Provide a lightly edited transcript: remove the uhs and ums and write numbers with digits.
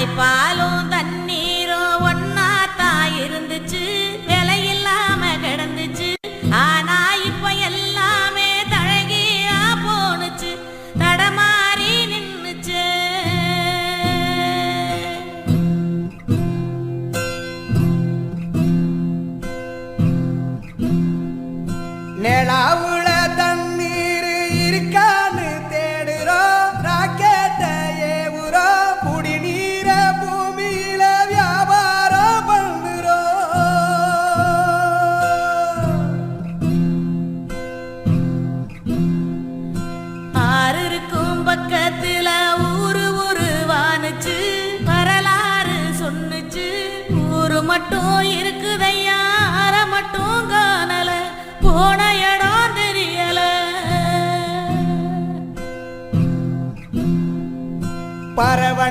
தாய்ப்பாலும் தண்ணீரும் ஒன்னாத்தான் இருந்துச்சு, விலையில்லாம கிடந்துச்சு. ஆனா இப்ப எல்லாமே தழகியா போனுச்சு, தடமாறி நின்னுச்சு. நிலாவுல தண்ணீர் இருக்கான்னு தேடுறோம், ராக்கெட்ட ஏவுறோம், குடிநீர பூமியில வியாபாரம் பண்ணுறோம். ஆறு இருக்கும் பக்கத்துல ஊரு வானுச்சு, வரலாறு சொன்னுச்சு. ஊரு மட்டும் இருக்குதையா, அற மட்டும் காணல, போன இடம் தெரியல. பறவை